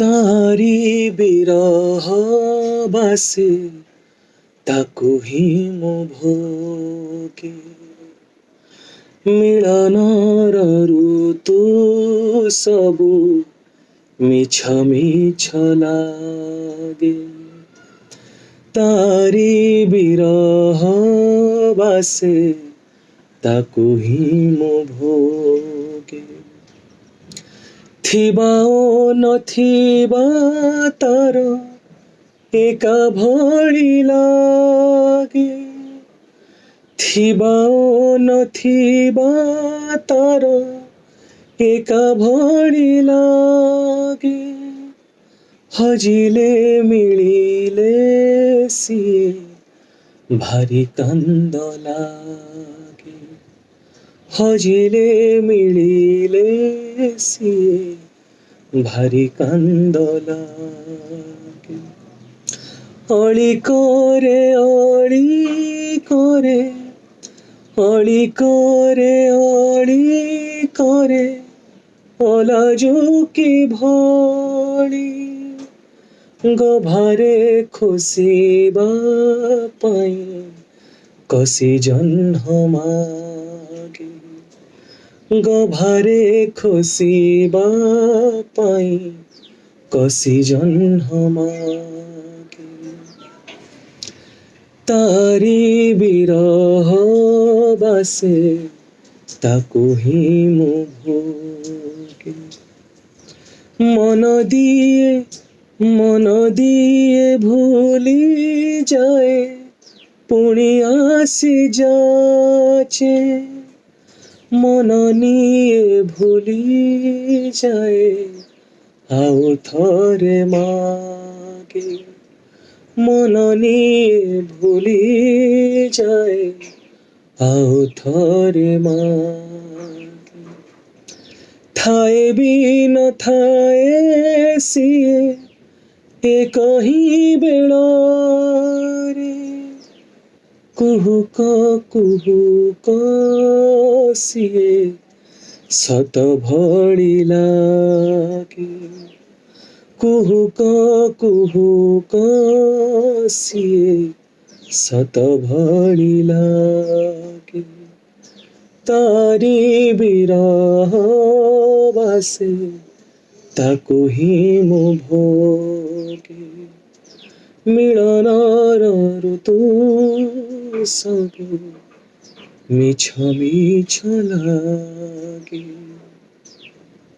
तारी बिरह बासे ताकु ही मु भोगे मिलनर ऋतु सबु मिछ मिछ लागे तारी बिरह बासे ताकु ही मु भोगे थिबा ओ नथिबा तार एका भଳି लागे थिबा ओ नथिबा तार एका भଳି लागे हजिले मिलिले सिए भारी कांद लागे हजिले मिलिले सिए भारी कांद लागे अळी करे अळी करे अळी करे अळी करे अलाजुकी भଳି गभारे खोसिबा पाई कसी जन्ह मागे गभारे खोसिबा पाई कसी जन्ह मागे तारी बिरह बासे ताकु ही मु भोगे मन दिए भूली जाए पुणी आसी जाचे मन निये भूली जाए आउ थरे मागे मन निये भूली जाए आउ थरे मागे थाए भी न थाए सिए एक ही बेड़ा रे कुहुक सिए सत भଳି लागे कुहुक सिए सत भଳି लागे तारी बिरह बासे ताकु ही मु भोगे मिलनर ऋतु सबु मिछ मिछ लागे।